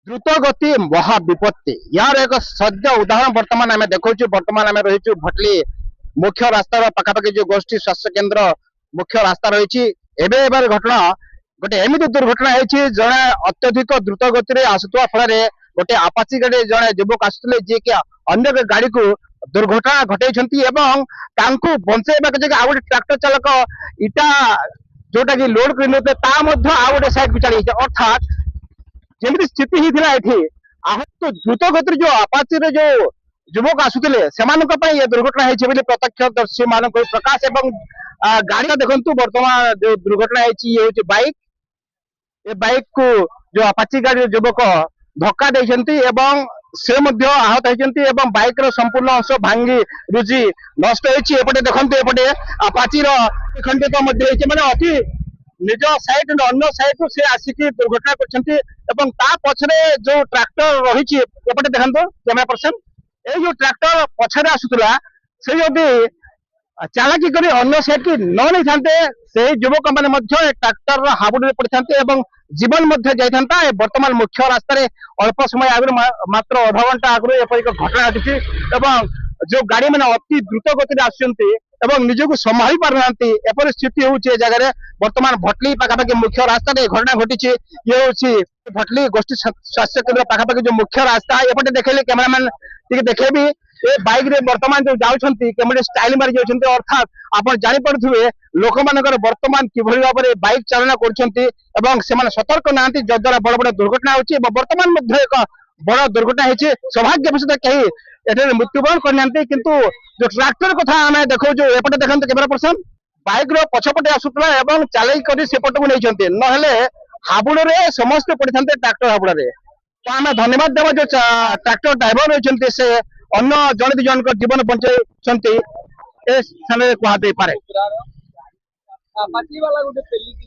দ্রুত গতি মহা বিপত্তি ইয়ার এক সদ্য উদাহরণ বর্তমান আমি দেখুছু। বর্তমান আমি রয়েছু ভটলি মুখ্য রাস্তার পাখাপাখি যে গোষ্ঠী স্বাস্থ্য কেন্দ্র মুখ্য রাস্তা রয়েছে। এবার ঘটনা গোটে এমিতি দুর্ঘটনা হয়েছে, জনে অত্যধিক দ্রুত গতিরে আসুয়া ফলে গোটে আপাচি গাড়ি জনে যুবক আসুলে যে কি অন্য গাড়ি কু দুর্ঘটনা ঘটাইছেন এবং তাଙ୍କୁ বঞ্চাইবা যে ଆଉ ଗୋଟେ ট্রাক্টর চালক ইটা ଯୋଉଟା କି ଲୋଡ କରି ନେଉଥିଲେ ତା ମଧ୍ୟ ଆଉ ଗୋଟେ ସାଇଡ କୁ ଚାଲିଯାଇଛି। ଅର୍ଥାତ ଯେମିତି ସ୍ଥିତି ହେଇଥିଲା ଏଠି ଆହତ ଦ୍ରୁତ ଗତିରେ ଯୋଉ ଆପାଚିରେ ଯୋଉ ଯୁବକ ଆସୁଥିଲେ ସେମାନଙ୍କ ପାଇଁ ଏ ଦୁର୍ଘଟଣା ହେଇଛି ବୋଲି ପ୍ରତ୍ୟକ୍ଷଦର୍ଶୀ ମାନଙ୍କୁ ପ୍ରକାଶ। ଏବଂ ଗାଡିଟା ଦେଖନ୍ତୁ ବର୍ତ୍ତମାନ ଯୋଉ ଦୁର୍ଘଟଣା ହେଇଛି ଇଏ ହଉଛି ବାଇକ। ଏ ବାଇକ କୁ ଯୋଉ ଆପାଚି ଗାଡିର ଯୁବକ ଧକ୍କା ଦେଇଛନ୍ତି ଏବଂ ସେ ମଧ୍ୟ ଆହତ ହେଇଛନ୍ତି ଏବଂ ବାଇକ ର ସମ୍ପୂର୍ଣ୍ଣ ଅଂଶ ଭାଙ୍ଗି ରୁଜି ନଷ୍ଟ ହେଇଛି। ଏପଟେ ଦେଖନ୍ତୁ ଏପଟେ ଆପାଚିର ଖଣ୍ଡିତ ମଧ୍ୟ ହେଇଛି, ମାନେ ଅତି ନିଜ ସାଇଡ ଅନ୍ୟ ସାଇଡ ରୁ ସେ ଆସିକି ଦୁର୍ଘଟଣା କରିଛନ୍ତି। ଏବଂ ତା ପଛରେ ଯୋଉ ଟ୍ରାକ୍ଟର ରହିଛି ଏପଟେ ଦେଖନ୍ତୁ କ୍ୟାମେରା ପର୍ସନ, ଏଇ ଯୋଉ ଟ୍ରାକ୍ଟର ପଛରେ ଆସୁଥିଲା ସେ ଯଦି ଚାଲାକି କରି ଅନ୍ୟ ସାଇଡ କି ନ ନେଇଥାନ୍ତେ ସେହି ଯୁବକ ମାନେ ମଧ୍ୟ ଟ୍ରାକ୍ଟର ହାବୁଡରେ ପଡିଥାନ୍ତେ ଏବଂ ଜୀବନ ମଧ୍ୟ ଯାଇଥାନ୍ତା। ବର୍ତ୍ତମାନ ମୁଖ୍ୟ ରାସ୍ତାରେ ଅଳ୍ପ ସମୟ ଆଗରୁ ମାତ୍ର ଅଧଘଣ୍ଟା ଆଗରୁ ଏପରି ଏକ ଘଟଣା ଘଟିଛି ଏବଂ ଯୋଉ ଗାଡି ମାନେ ଅତି ଦ୍ରୁତ ଗତିରେ ଆସୁଛନ୍ତି ଏବଂ ନିଜକୁ ସମ୍ଭାଳି ପାରୁନାହାନ୍ତି ଏପରି ସ୍ଥିତି ହଉଛି ଏ ଜାଗାରେ। ବର୍ତ୍ତମାନ ଭଟଲି ପାଖାପାଖି ମୁଖ୍ୟ ରାସ୍ତାରେ ଘଟଣା ଘଟିଛି। ଇଏ ହଉଛି ଭଟଲି ଗୋଷ୍ଠୀ ସ୍ୱାସ୍ଥ୍ୟ କେନ୍ଦ୍ର ପାଖାପାଖି ଯୋଉ ମୁଖ୍ୟ ରାସ୍ତା। ଏପଟେ ଦେଖେଇଲେ କ୍ୟାମେରାମ୍ୟାନ ଟିକେ ଦେଖେଇବି, ଏ ବାଇକ ରେ ବର୍ତ୍ତମାନ ଯୋଉ ଯାଉଛନ୍ତି କେମିତି ଷ୍ଟାଇଲ ମାରି ଯାଉଛନ୍ତି। ଅର୍ଥାତ ଆପଣ ଜାଣିପାରୁଥିବେ ଲୋକମାନଙ୍କର ବର୍ତ୍ତମାନ କିଭଳି ଭାବରେ ବାଇକ ଚାଳନା କରୁଛନ୍ତି ଏବଂ ସେମାନେ ସତର୍କ ନାହାନ୍ତି, ଯଦ୍ୱାରା ବଡ ବଡ ଦୁର୍ଘଟଣା ହଉଛି। ଏବଂ ବର୍ତ୍ତମାନ ମଧ୍ୟ ଏକ ବଡ ଦୁର୍ଘଟଣା ହେଇଛି। ସୌଭାଗ୍ୟବଶତଃ କେହି ଏଠାରେ ମୃତ୍ୟୁବରଣ କରିନାହାନ୍ତି, କିନ୍ତୁ ଯୋଉ ଟ୍ରାକ୍ଟର କଥା ଆମେ ଦେଖାଉଛୁ ଏପଟେ ଦେଖନ୍ତୁ କ୍ୟାମେରା ପର୍ସନ, ବାଇକ ର ପଛପଟେ ଆସୁଥିଲା ଏବଂ ଚାଲିକି କରି ସେପଟକୁ ନେଇଛନ୍ତି, ନହେଲେ ହାବୁଡରେ ସମସ୍ତେ ପଡିଥାନ୍ତେ ଟ୍ରାକ୍ଟର ହାବୁଡରେ। ତ ଆମେ ଧନ୍ୟବାଦ ଦେବା ଯୋଉ ଟ୍ରାକ୍ଟର ଡ୍ରାଇଭର ରହିଛନ୍ତି, ସେ ଅନ୍ୟ ଜଣେ ଦି ଜଣଙ୍କ ଜୀବନ ବଞ୍ଚାଇଛନ୍ତି ଏ ସ୍ଥାନରେ କୁହାଯାଇପାରେ। बाकी वाला गोटे पेली की